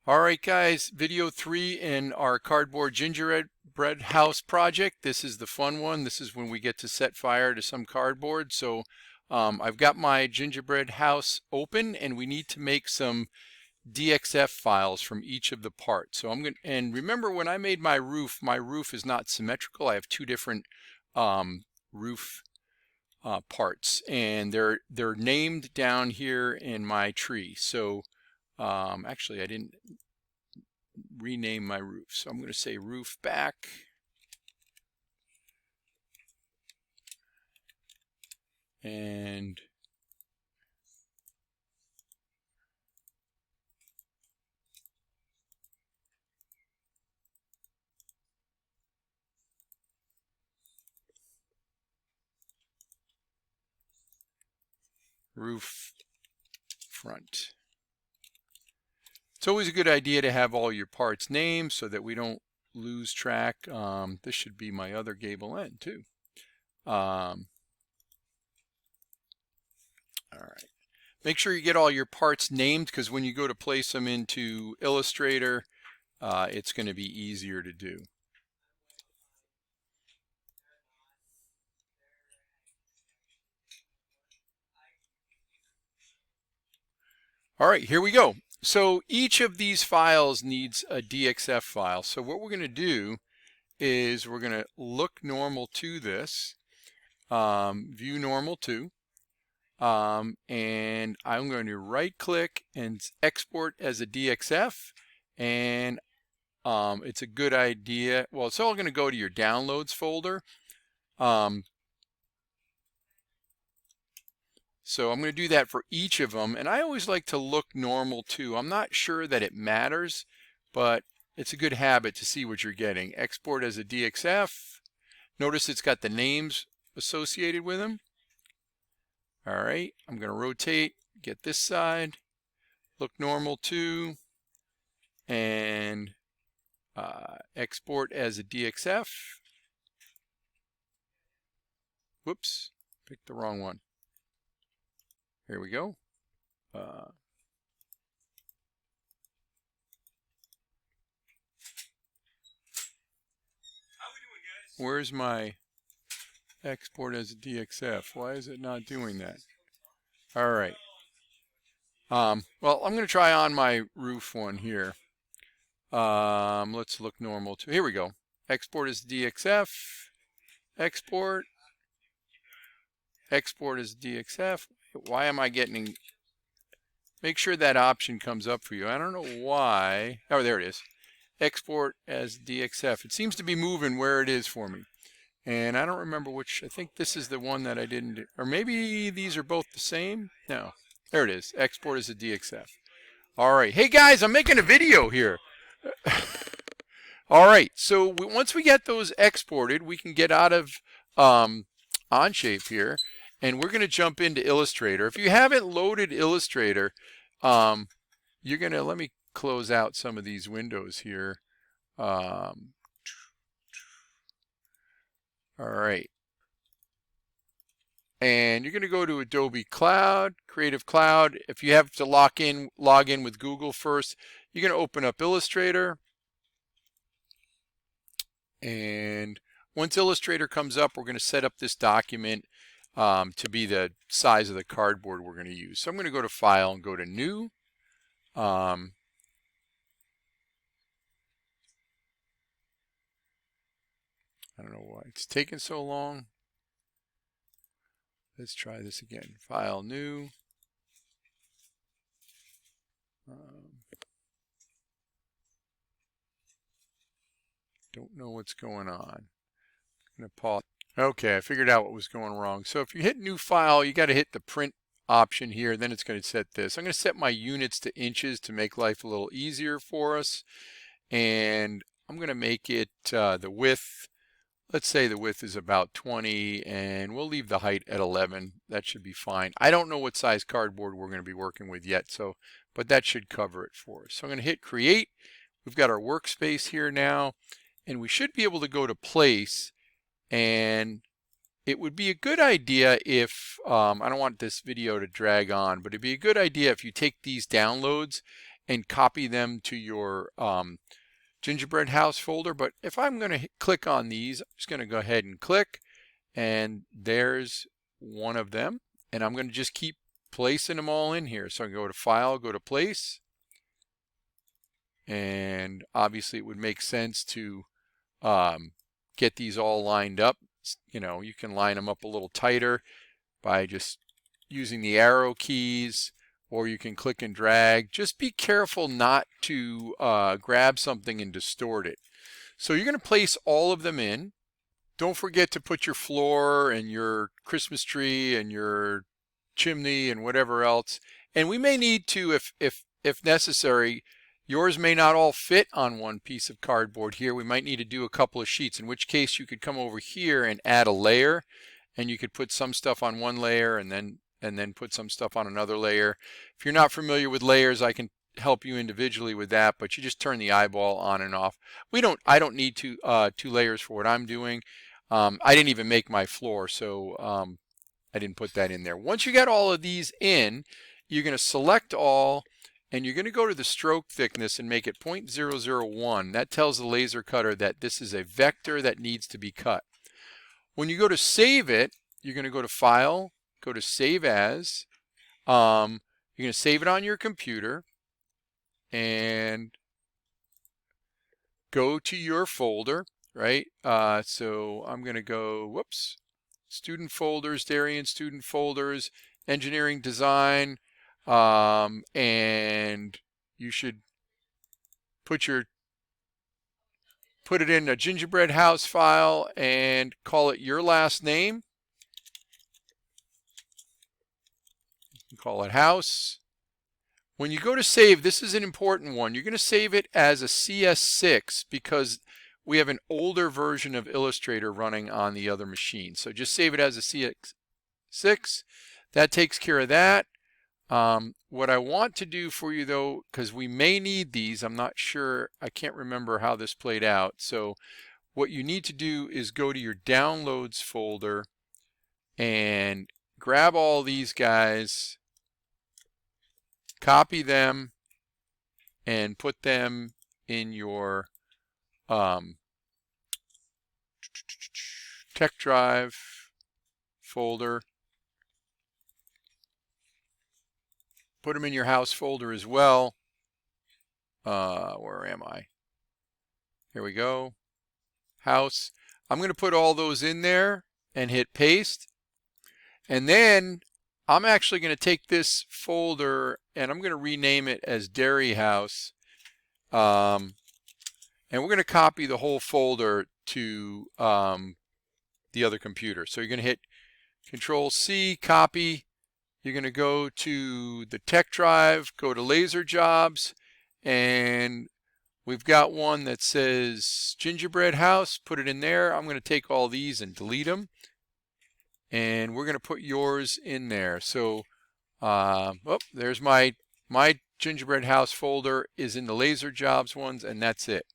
All right, guys, video 3 in our cardboard gingerbread house project. This is the fun one. This is when we get to set fire to some cardboard. So I've got my gingerbread house open, and we need to make some DXF files from each of the parts. So and remember when I made my roof is not symmetrical. I have two different roof parts, and they're named down here in my tree. So actually, I didn't rename my roof, so I'm going to say roof back. And roof front. It's always a good idea to have all your parts named so that we don't lose track. This should be my other gable end too. All right. Make sure you get all your parts named, because when you go to place them into Illustrator, it's going to be easier to do. All right, here we go. So each of these files needs a DXF file. So what we're going to do is we're going to look normal to this, view normal to, and I'm going to right click and export as a DXF. And it's a good idea. Well, it's all going to go to your downloads folder. So I'm going to do that for each of them, and I always like to look normal too. I'm not sure that it matters, but it's a good habit to see what you're getting. Export as a DXF. Notice it's got the names associated with them. All right, I'm going to rotate, get this side, look normal too, and export as a DXF. Whoops, picked the wrong one. Here we go. Where's my export as a DXF? Why is it not doing that? All right. Well, I'm going to try on my roof one here. Let's look normal too. Here we go. Export as DXF. Export. Export as DXF. Why am I getting... Make sure that option comes up for you. I don't know why. Oh, there it is. Export as DXF. It seems to be moving where it is for me. And I don't remember which. I think this is the one that I didn't do. Or maybe these are both the same. No. There it is. Export as a DXF. All right. Hey, guys, I'm making a video here. All right. So once we get those exported, we can get out of Onshape here. And we're going to jump into Illustrator. If you haven't loaded Illustrator, you're going to, let me close out some of these windows here. All right. And you're going to go to Adobe Cloud, Creative Cloud. If you have to log in with Google first, you're going to open up Illustrator. And once Illustrator comes up, we're going to set up this document to be the size of the cardboard we're going to use. So I'm going to go to File and go to New. I don't know why it's taking so long. Let's try this again. File, New. Don't know what's going on. I'm going to pause. Okay, I figured out what was going wrong. So if you hit New File, you got to hit the Print option here. Then it's going to set this. I'm going to set my units to inches to make life a little easier for us. And I'm going to make it the width. Let's say the width is about 20, and we'll leave the height at 11. That should be fine. I don't know what size cardboard we're going to be working with yet, but that should cover it for us. So I'm going to hit Create. We've got our workspace here now, and we should be able to go to Place. And it would be a good idea if, I don't want this video to drag on, but it'd be a good idea if you take these downloads and copy them to your gingerbread house folder. But if I'm going to click on these, I'm just going to go ahead and click, and there's one of them. And I'm going to just keep placing them all in here. So I can go to File, go to Place. And obviously it would make sense to get these all lined up. You know, you can line them up a little tighter by just using the arrow keys, or you can click and drag. Just be careful not to grab something and distort it. So you're going to place all of them in. Don't forget to put your floor and your Christmas tree and your chimney and whatever else. And we may need to, if necessary, yours may not all fit on one piece of cardboard here. We might need to do a couple of sheets, in which case you could come over here and add a layer, and you could put some stuff on one layer and then put some stuff on another layer. If you're not familiar with layers, I can help you individually with that, but you just turn the eyeball on and off. I don't need two layers for what I'm doing. I didn't even make my floor, so I didn't put that in there. Once you got all of these in, you're going to select all, and you're going to go to the stroke thickness and make it 0.001. That tells the laser cutter that this is a vector that needs to be cut. When you go to save it, you're going to go to File, go to Save As. You're going to save it on your computer and go to your folder, right? So I'm going to go, student folders, Darien student folders, engineering design, and you should put it in a gingerbread house file and call it your last name. Call it house. When you go to save, this is an important one. You're going to save it as a CS6 because we have an older version of Illustrator running on the other machine. So just save it as a CS6. That takes care of that. What I want to do for you though, because we may need these, I'm not sure, I can't remember how this played out. So what you need to do is go to your downloads folder and grab all these guys, copy them, and put them in your tech drive folder. Put them in your house folder as well. Where am I? Here we go. House. I'm going to put all those in there and hit paste. And then I'm actually going to take this folder and I'm going to rename it as Dairy House. And we're going to copy the whole folder to the other computer. So you're going to hit Control C, copy. You're going to go to the tech drive, go to laser jobs, and we've got one that says gingerbread house. Put it in there. I'm going to take all these and delete them. And we're going to put yours in there. So, there's my gingerbread house folder is in the laser jobs ones, and that's it.